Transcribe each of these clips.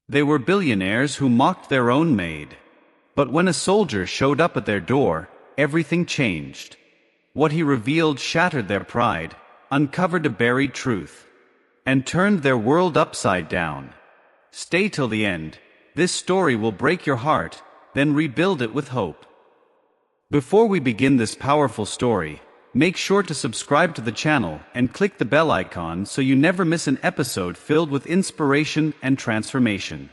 They were billionaires who mocked their own maid. But when a soldier showed up at their door, everything changed. What he revealed shattered their pride, uncovered a buried truth, and turned their world upside down. Stay till the end. This story will break your heart, then rebuild it with hope. Before we begin this powerful story, make sure to subscribe to the channel and click the bell icon so you never miss an episode filled with inspiration and transformation.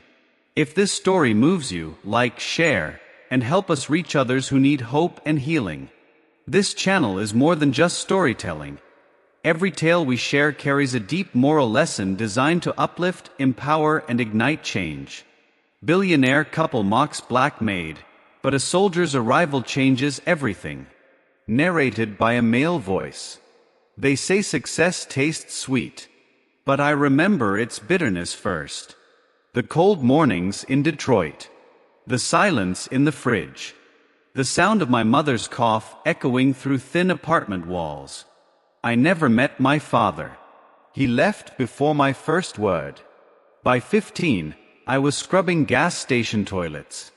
If this story moves you, like, share, and help us reach others who need hope and healing. This channel is more than just storytelling. Every tale we share carries a deep moral lesson designed to uplift, empower, and ignite change. Billionaire couple mocks black maid, but a soldier's arrival changes everything. Narrated by a male voice. They say success tastes sweet, but I remember its bitterness first. The cold mornings in Detroit. The silence in the fridge. The sound of my mother's cough echoing through thin apartment walls. I never met my father. He left before my first word. By 15, I was scrubbing gas station toilets.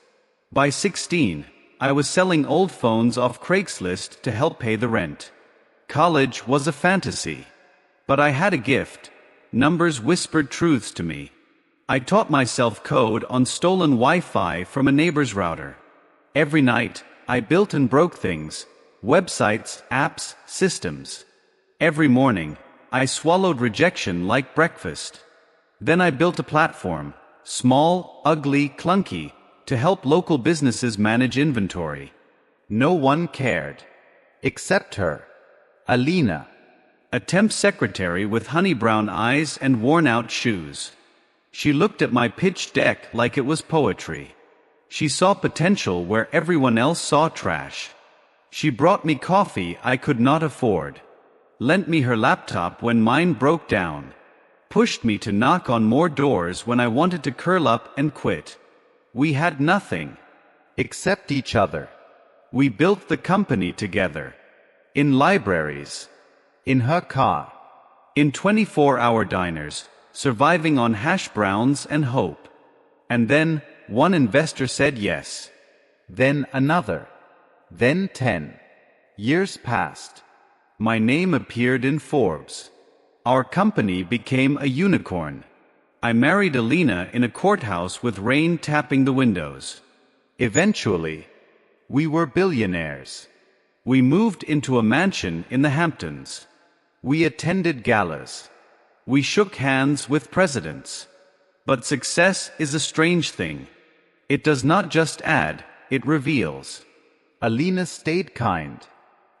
By 16, I was selling old phones off Craigslist to help pay the rent. College was a fantasy. But I had a gift. Numbers whispered truths to me. I taught myself code on stolen Wi-Fi from a neighbor's router. Every night, I built and broke things. Websites, apps, systems. Every morning, I swallowed rejection like breakfast. Then I built a platform, small, ugly, clunky, to help local businesses manage inventory. No one cared. Except her. Alina. A temp secretary with honey-brown eyes and worn-out shoes. She looked at my pitch deck like it was poetry. She saw potential where everyone else saw trash. She brought me coffee I could not afford. Lent me her laptop when mine broke down. Pushed me to knock on more doors when I wanted to curl up and quit. We had nothing. Except each other. We built the company together. In libraries. In her car. In 24-hour diners, surviving on hash browns and hope. And then, one investor said yes. Then another. Then 10. Years passed. My name appeared in Forbes. Our company became a unicorn. I married Alina in a courthouse with rain tapping the windows. Eventually, we were billionaires. We moved into a mansion in the Hamptons. We attended galas. We shook hands with presidents. But success is a strange thing. It does not just add, it reveals. Alina stayed kind,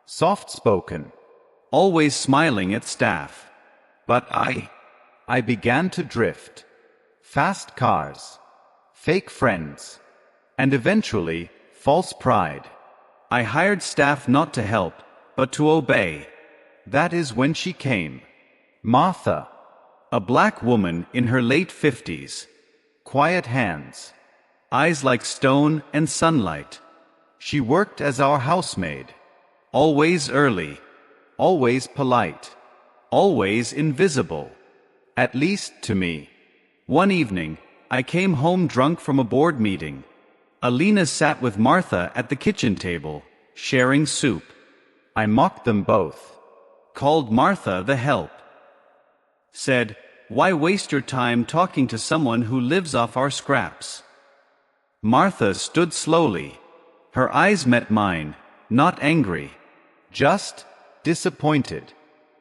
soft-spoken, always smiling at staff. But I began to drift. Fast cars, fake friends, and eventually, false pride. I hired staff not to help, but to obey. That is when she came. Martha. A black woman in her late 50s. Quiet hands. Eyes like stone and sunlight. She worked as our housemaid. Always early. Always polite. Always invisible. At least to me. One evening, I came home drunk from a board meeting. Alina sat with Martha at the kitchen table, sharing soup. I mocked them both. Called Martha the help. Said, "Why waste your time talking to someone who lives off our scraps?" Martha stood slowly. Her eyes met mine, not angry. Just disappointed.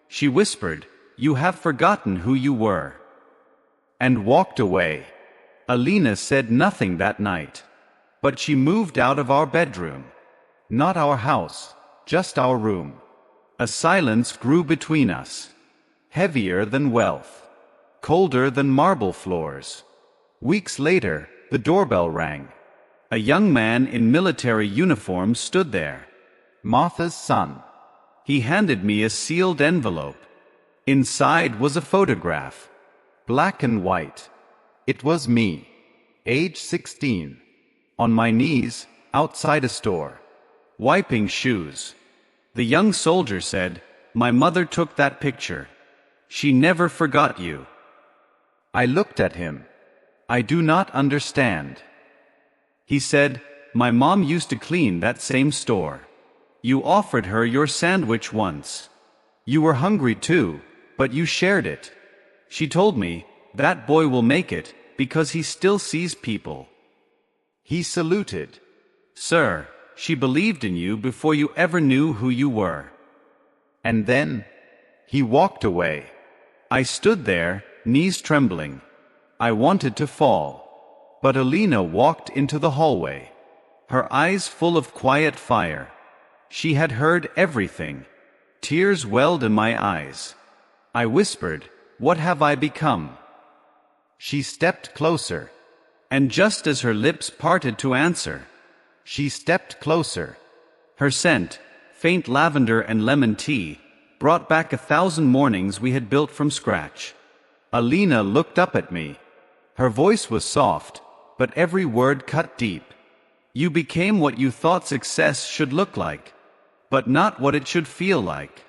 She whispered, "You have forgotten who you were." And walked away. Alina said nothing that night. But she moved out of our bedroom. Not our house, just our room. A silence grew between us. Heavier than wealth. Colder than marble floors. Weeks later, the doorbell rang. A young man in military uniform stood there. Martha's son. He handed me a sealed envelope. Inside was a photograph. Black and white. It was me. Age 16. On my knees, outside a store. Wiping shoes. The young soldier said, "My mother took that picture. She never forgot you." I looked at him. I do not understand. He said, my mom used to clean that same store. You offered her your sandwich once. You were hungry too, but you shared it. She told me, that boy will make it, because he still sees people. He saluted. Sir, she believed in you before you ever knew who you were. And then, he walked away. I stood there, knees trembling. I wanted to fall. But Alina walked into the hallway. Her eyes full of quiet fire. She had heard everything. Tears welled in my eyes. I whispered, what have I become? She stepped closer. And just as her lips parted to answer, she stepped closer. Her scent, faint lavender and lemon tea, brought back 1,000 mornings we had built from scratch. Alina looked up at me. Her voice was soft, but every word cut deep. You became what you thought success should look like, but not what it should feel like.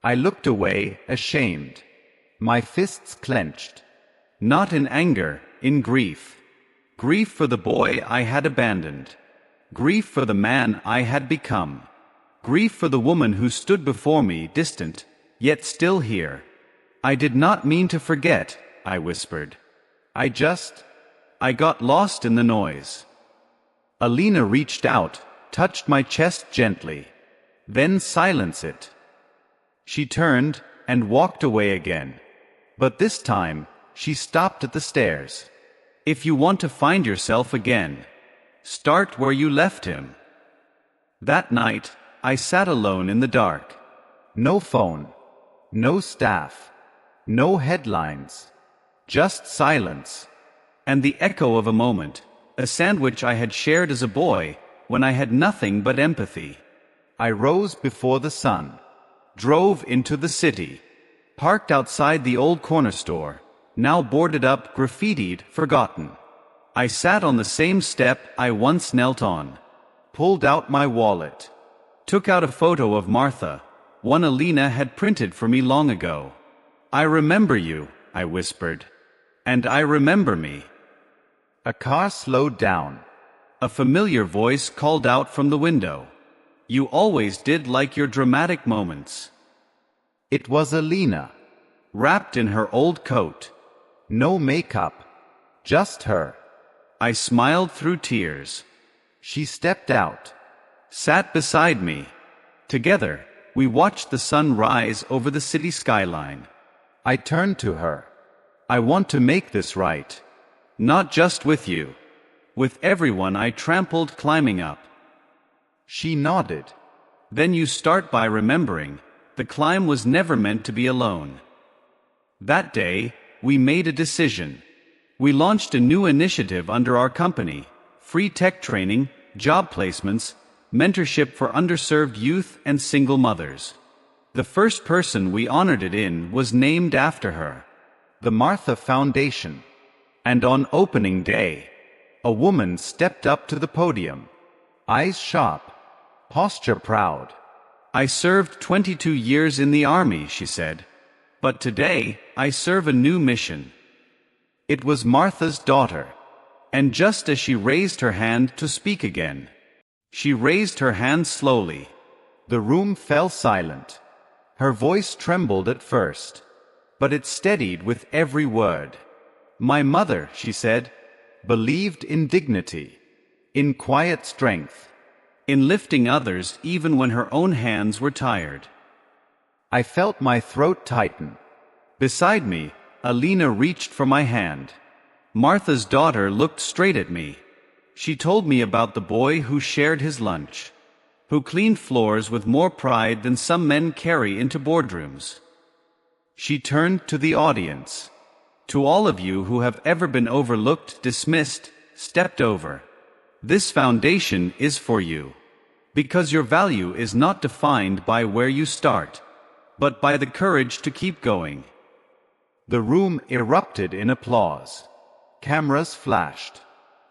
I looked away, ashamed. My fists clenched. Not in anger, in grief. Grief for the boy I had abandoned. Grief for the man I had become. Grief for the woman who stood before me, distant, yet still here. I did not mean to forget, I whispered. I got lost in the noise. Alina reached out, touched my chest gently. Then silence it. She turned and walked away again. But this time, she stopped at the stairs. If you want to find yourself again, start where you left him. That night, I sat alone in the dark. No phone. No staff. No headlines. Just silence. And the echo of a moment, a sandwich I had shared as a boy, when I had nothing but empathy. I rose before the sun. Drove into the city. Parked outside the old corner store, now boarded up, graffitied, forgotten. I sat on the same step I once knelt on. Pulled out my wallet. Took out a photo of Martha, one Alina had printed for me long ago. I remember you, I whispered. And I remember me. A car slowed down. A familiar voice called out from the window. You always did like your dramatic moments. It was Alina. Wrapped in her old coat. No makeup. Just her. I smiled through tears. She stepped out. Sat beside me. Together, we watched the sun rise over the city skyline. I turned to her. I want to make this right. Not just with you. With everyone I trampled climbing up. She nodded. Then you start by remembering, the climb was never meant to be alone. That day, we made a decision. We launched a new initiative under our company, free tech training, job placements, mentorship for underserved youth and single mothers. The first person we honored it in was named after her. The Martha Foundation. And on opening day, a woman stepped up to the podium. Eyes sharp. Posture proud. I served 22 years in the army, she said. But today, I serve a new mission. It was Martha's daughter. And just as she raised her hand to speak again, she raised her hand slowly. The room fell silent. Her voice trembled at first, but it steadied with every word. My mother, she said, believed in dignity, in quiet strength, in lifting others even when her own hands were tired. I felt my throat tighten. Beside me, Alina reached for my hand. Martha's daughter looked straight at me. She told me about the boy who shared his lunch, who cleaned floors with more pride than some men carry into boardrooms. She turned to the audience. To all of you who have ever been overlooked, dismissed, stepped over, this foundation is for you. Because your value is not defined by where you start, but by the courage to keep going. The room erupted in applause. Cameras flashed.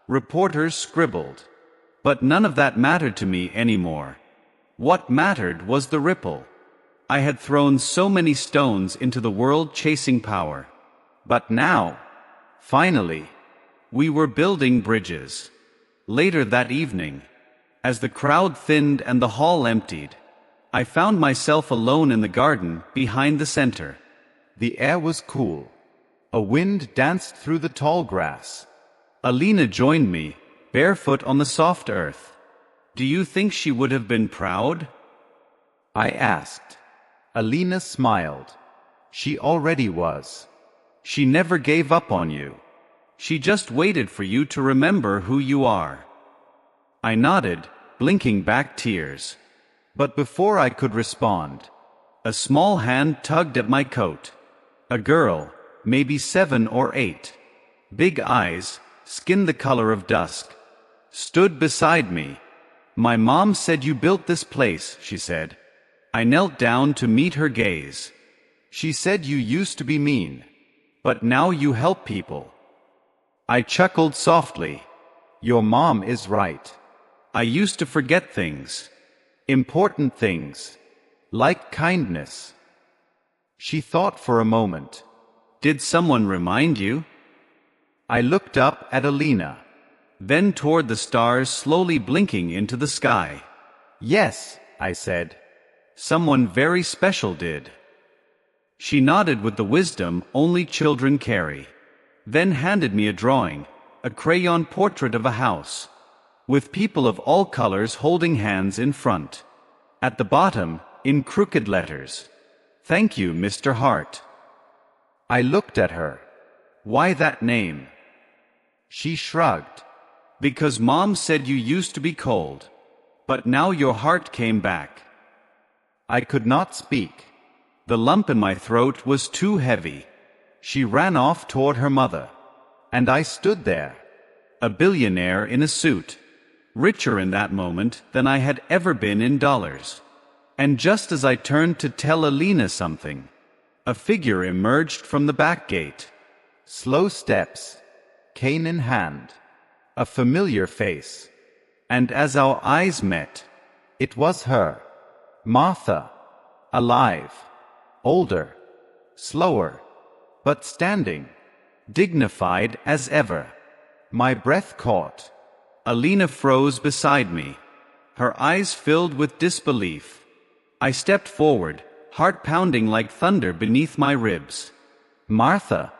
Reporters scribbled. But none of that mattered to me anymore. What mattered was the ripple. I had thrown so many stones into the world chasing power. But now, finally, We were building bridges. Later that evening, as the crowd thinned and the hall emptied, I found myself alone in the garden behind the center. The air was cool. A wind danced through the tall grass. Alina joined me, barefoot on the soft earth. Do you think she would have been proud? I asked. Alina smiled. She already was. She never gave up on you. She just waited for you to remember who you are. I nodded, blinking back tears. But before I could respond, a small hand tugged at my coat. A girl, maybe 7 or 8. Big eyes, skin the color of dusk, stood beside me. My mom said you built this place, she said. I knelt down to meet her gaze. She said you used to be mean, but now you help people. I chuckled softly. Your mom is right. I used to forget things. Important things. Like kindness. She thought for a moment. Did someone remind you? I looked up at Alina. Then toward the stars slowly blinking into the sky. Yes, I said. Someone very special did. She nodded with the wisdom only children carry. Then handed me a drawing, a crayon portrait of a house, with people of all colors holding hands in front. At the bottom, in crooked letters, "Thank you, Mr. Hart." I looked at her. Why that name? She shrugged. Because Mom said you used to be cold, but now your heart came back. I could not speak. The lump in my throat was too heavy. She ran off toward her mother, and I stood there, a billionaire in a suit, richer in that moment than I had ever been in dollars. And just as I turned to tell Alina something, a figure emerged from the back gate. Slow steps, cane in hand, a familiar face. And as our eyes met, it was her, Martha, alive, older, slower, but standing, dignified as ever. My breath caught. Alina froze beside me, her eyes filled with disbelief. I stepped forward, heart pounding like thunder beneath my ribs. Martha.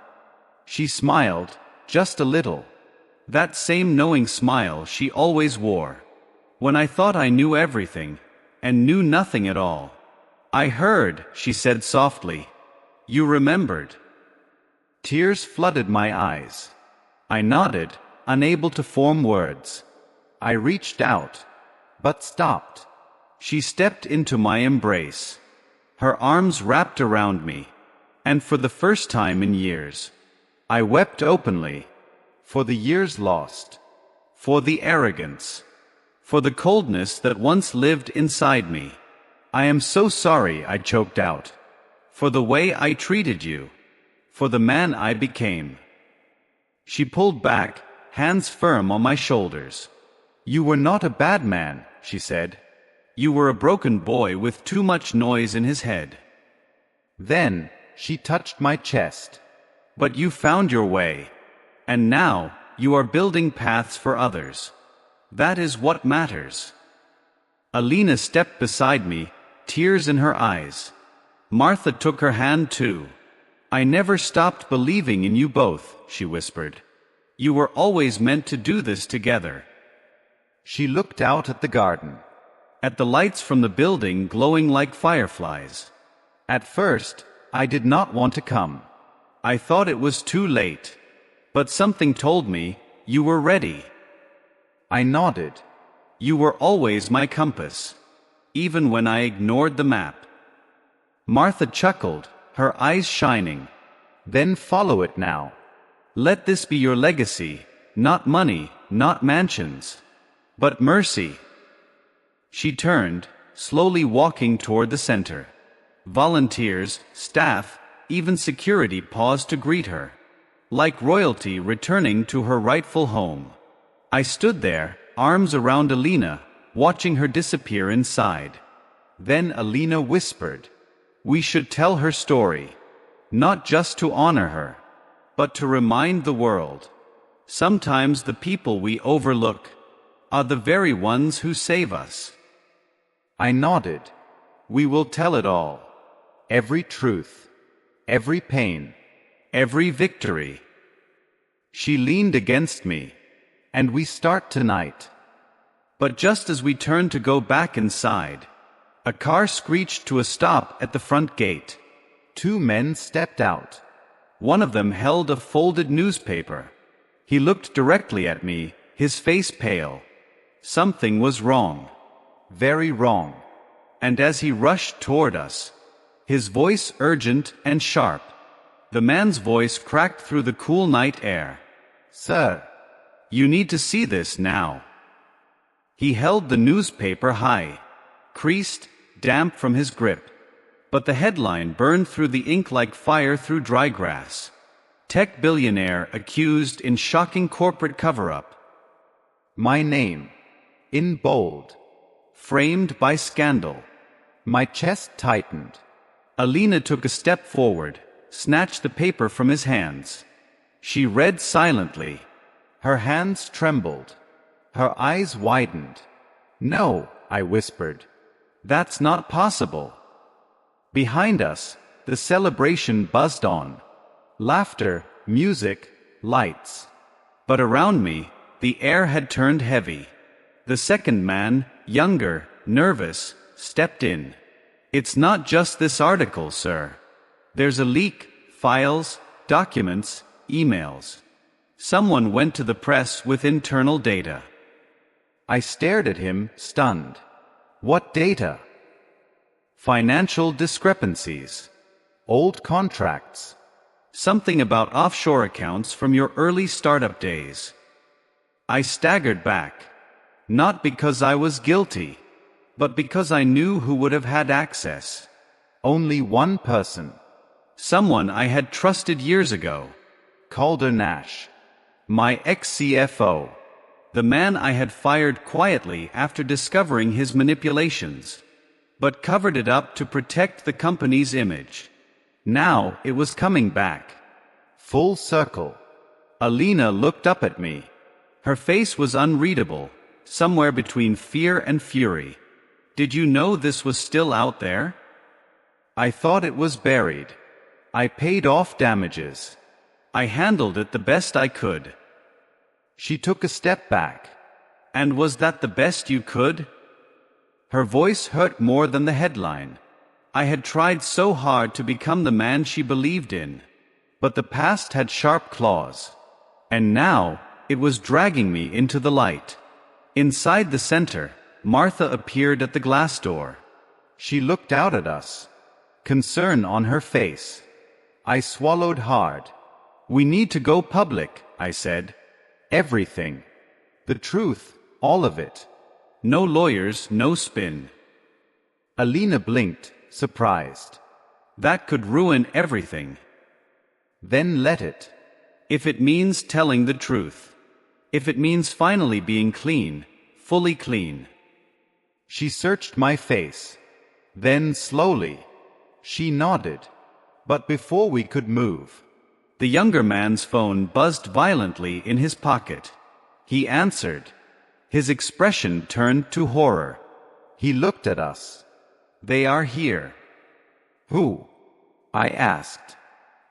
She smiled, just a little. That same knowing smile she always wore. When I thought I knew everything, and knew nothing at all. I heard, she said softly. You remembered. Tears flooded my eyes. I nodded, unable to form words. I reached out, but stopped. She stepped into my embrace. Her arms wrapped around me. And for the first time in years, I wept openly. For the years lost. For the arrogance. For the coldness that once lived inside me. I am so sorry, I choked out. For the way I treated you. For the man I became. She pulled back, hands firm on my shoulders. You were not a bad man, she said. You were a broken boy with too much noise in his head. Then, she touched my chest. But you found your way. And now, you are building paths for others. That is what matters. Alina stepped beside me, tears in her eyes. Martha took her hand too. I never stopped believing in you both, she whispered. You were always meant to do this together. She looked out at the garden. At the lights from the building glowing like fireflies. At first, I did not want to come. I thought it was too late. But something told me, you were ready. I nodded. You were always my compass. Even when I ignored the map. Martha chuckled, her eyes shining. Then follow it now. Let this be your legacy, not money, not mansions, but mercy. She turned, slowly walking toward the center. Volunteers, staff, even security paused to greet her. Like royalty returning to her rightful home. I stood there, arms around Alina, watching her disappear inside. Then Alina whispered, we should tell her story. Not just to honor her, but to remind the world. Sometimes the people we overlook are the very ones who save us. I nodded. We will tell it all. Every truth. Every pain. Every victory. She leaned against me. And we start tonight. But just as we turned to go back inside, a car screeched to a stop at the front gate. 2 men stepped out. One of them held a folded newspaper. He looked directly at me, his face pale. Something was wrong. Very wrong. And as he rushed toward us, his voice urgent and sharp, the man's voice cracked through the cool night air. Sir, you need to see this now. He held the newspaper high, creased, damp from his grip. But the headline burned through the ink like fire through dry grass. Tech billionaire accused in shocking corporate cover-up. My name. In bold. Framed by scandal. My chest tightened. Alina took a step forward, snatched the paper from his hands. She read silently. Her hands trembled. Her eyes widened. No, I whispered. That's not possible. Behind us, the celebration buzzed on. Laughter, music, lights. But around me, the air had turned heavy. The second man, younger, nervous, stepped in. It's not just this article, sir. There's a leak, files, documents, emails. Someone went to the press with internal data. I stared at him, stunned. What data? Financial discrepancies. Old contracts. Something about offshore accounts from your early startup days. I staggered back. Not because I was guilty, but because I knew who would have had access. Only one person. Someone I had trusted years ago. Calder Nash. My ex-CFO. The man I had fired quietly after discovering his manipulations, but covered it up to protect the company's image. Now it was coming back. Full circle. Alina looked up at me. Her face was unreadable, somewhere between fear and fury. Did you know this was still out there? I thought it was buried. I paid off damages. I handled it the best I could. She took a step back. And was that the best you could? Her voice hurt more than the headline. I had tried so hard to become the man she believed in. But the past had sharp claws. And now, it was dragging me into the light. Inside the center, Martha appeared at the glass door. She looked out at us. Concern on her face. I swallowed hard. We need to go public, I said. Everything. The truth, all of it. No lawyers, no spin. Alina blinked, surprised. That could ruin everything. Then let it. If it means telling the truth. If it means finally being clean, fully clean. She searched my face. Then slowly. She nodded. But before we could move, the younger man's phone buzzed violently in his pocket. He answered. His expression turned to horror. He looked at us. They are here. Who? I asked.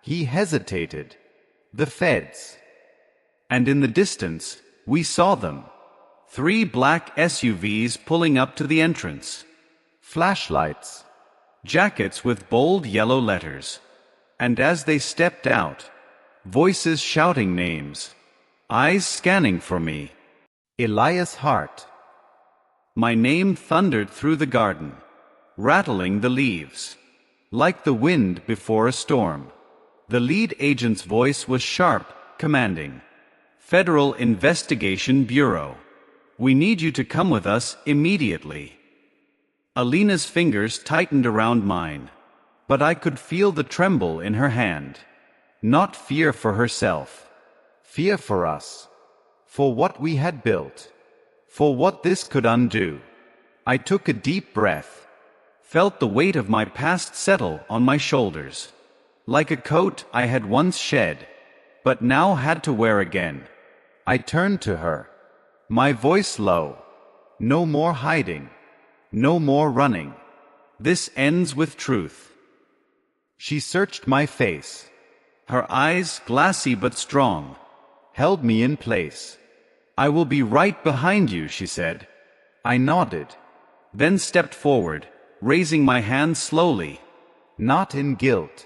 He hesitated. The feds. And in the distance, we saw them. 3 black SUVs pulling up to the entrance. Flashlights. Jackets with bold yellow letters. And as they stepped out, voices shouting names. Eyes scanning for me. Elias Hart. My name thundered through the garden, rattling the leaves. Like the wind before a storm. The lead agent's voice was sharp, commanding. Federal Investigation Bureau. We need you to come with us immediately. Alina's fingers tightened around mine, but I could feel the tremble in her hand. Not fear for herself. Fear for us. For what we had built. For what this could undo. I took a deep breath. Felt the weight of my past settle on my shoulders. Like a coat I had once shed, but now had to wear again. I turned to her, my voice low. No more hiding. No more running. This ends with truth. She searched my face. Her eyes, glassy but strong, held me in place. I will be right behind you, she said. I nodded. Then stepped forward, raising my hand slowly. Not in guilt,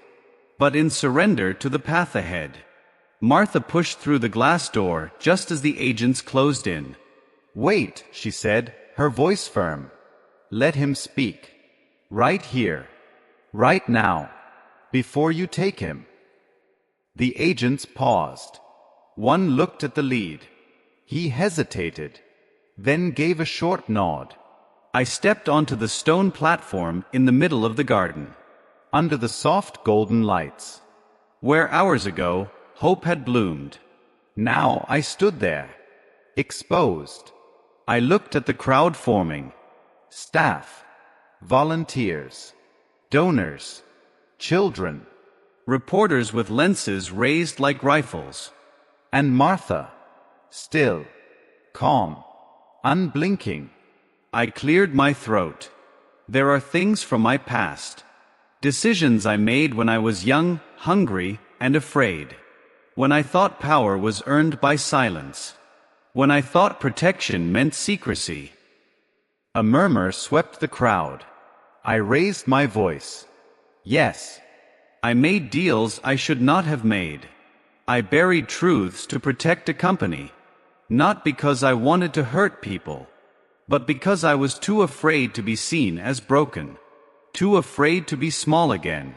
but in surrender to the path ahead. Martha pushed through the glass door just as the agents closed in. Wait, she said, her voice firm. Let him speak. Right here. Right now. Before you take him. The agents paused. One looked at the lead. He hesitated, then gave a short nod. I stepped onto the stone platform in the middle of the garden, under the soft golden lights, where hours ago hope had bloomed. Now I stood there, exposed. I looked at the crowd forming. Staff, volunteers, donors, children, reporters with lenses raised like rifles. And Martha, still, calm, unblinking. I cleared my throat. There are things from my past. Decisions I made when I was young, hungry, and afraid. When I thought power was earned by silence. When I thought protection meant secrecy. A murmur swept the crowd. I raised my voice. Yes. I made deals I should not have made. I buried truths to protect a company. Not because I wanted to hurt people, but because I was too afraid to be seen as broken. Too afraid to be small again.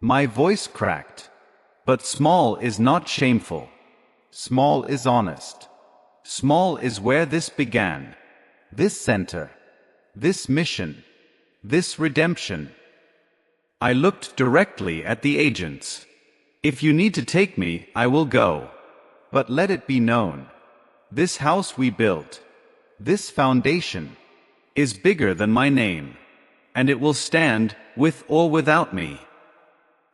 My voice cracked. But small is not shameful. Small is honest. Small is where this began. This center. This mission. This redemption. I looked directly at the agents. If you need to take me, I will go. But let it be known. This house we built, this foundation, is bigger than my name. And it will stand, with or without me.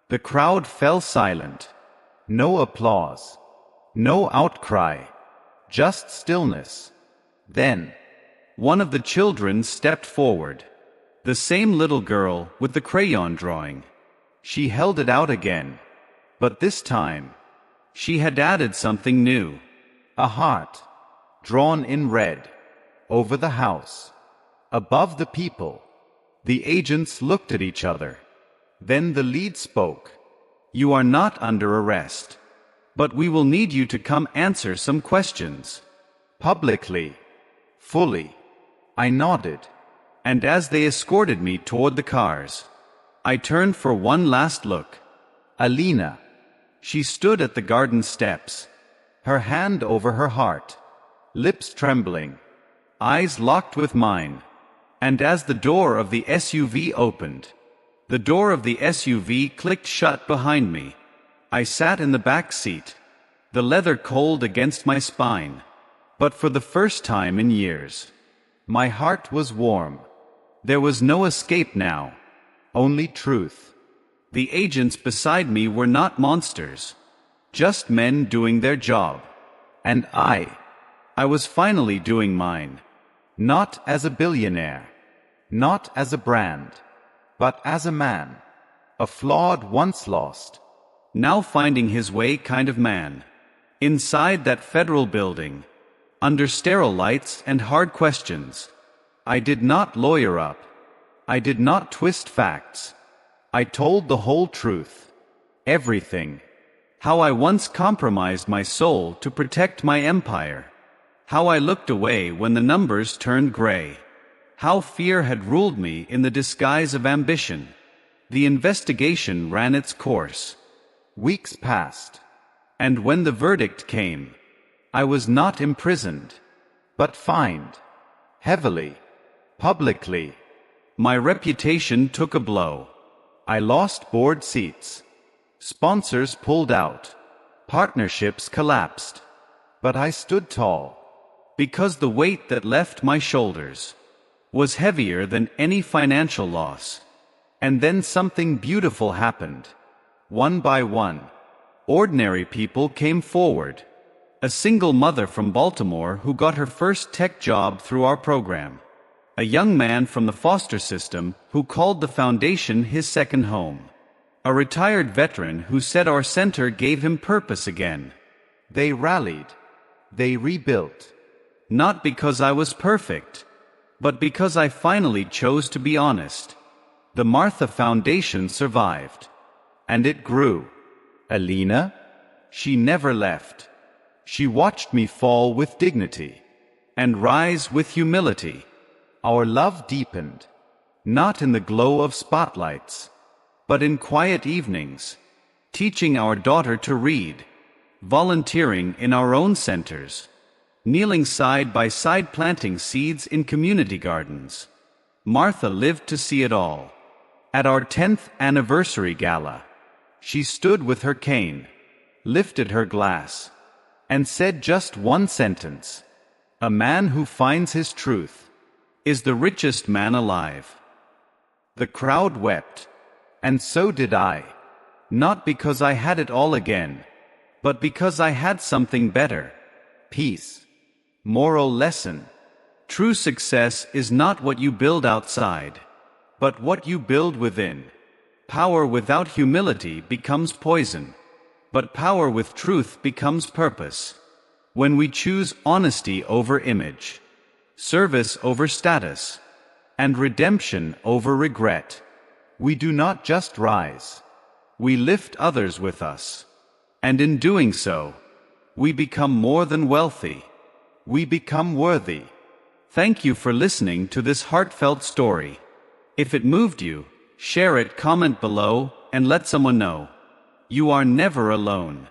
The crowd fell silent. No applause. No outcry. Just stillness. Then, one of the children stepped forward. The same little girl with the crayon drawing. She held it out again. But this time, she had added something new. A heart, drawn in red, over the house, above the people. The agents looked at each other. Then the lead spoke. You are not under arrest. But we will need you to come answer some questions. Publicly. Fully. I nodded. And as they escorted me toward the cars, I turned for one last look. Alina. She stood at the garden steps, her hand over her heart, lips trembling, eyes locked with mine. And as the door of the SUV opened, the door of the SUV clicked shut behind me. I sat in the back seat, the leather cold against my spine. But for the first time in years, my heart was warm. There was no escape now, only truth. The agents beside me were not monsters, just men doing their job. And I was finally doing mine. Not as a billionaire, not as a brand, but as a man. A flawed, once lost, now finding his way kind of man. Inside that federal building, under sterile lights and hard questions, I did not lawyer up. I did not twist facts. I told the whole truth. Everything. How I once compromised my soul to protect my empire. How I looked away when the numbers turned gray. How fear had ruled me in the disguise of ambition. The investigation ran its course. Weeks passed. And when the verdict came, I was not imprisoned, but fined. Heavily. Publicly. My reputation took a blow. I lost board seats. Sponsors pulled out. Partnerships collapsed. But I stood tall. Because the weight that left my shoulders was heavier than any financial loss. And then something beautiful happened. One by one, ordinary people came forward. A single mother from Baltimore who got her first tech job through our program. A young man from the foster system who called the foundation his second home. A retired veteran who said our center gave him purpose again. They rallied. They rebuilt. Not because I was perfect, but because I finally chose to be honest. The Martha Foundation survived. And it grew. Alina? She never left. She watched me fall with dignity. And rise with humility. Our love deepened. Not in the glow of spotlights, but in quiet evenings, teaching our daughter to read, volunteering in our own centers, kneeling side by side planting seeds in community gardens. Martha lived to see it all. At our 10th anniversary gala, she stood with her cane, lifted her glass, and said just one sentence: "A man who finds his truth is the richest man alive." The crowd wept, and so did I. Not because I had it all again, but because I had something better. Peace. Moral lesson. True success is not what you build outside, but what you build within. Power without humility becomes poison, but power with truth becomes purpose. When we choose honesty over image, service over status, and redemption over regret, we do not just rise. We lift others with us. And in doing so, we become more than wealthy. We become worthy. Thank you for listening to this heartfelt story. If it moved you, share it, comment below, and let someone know. You are never alone.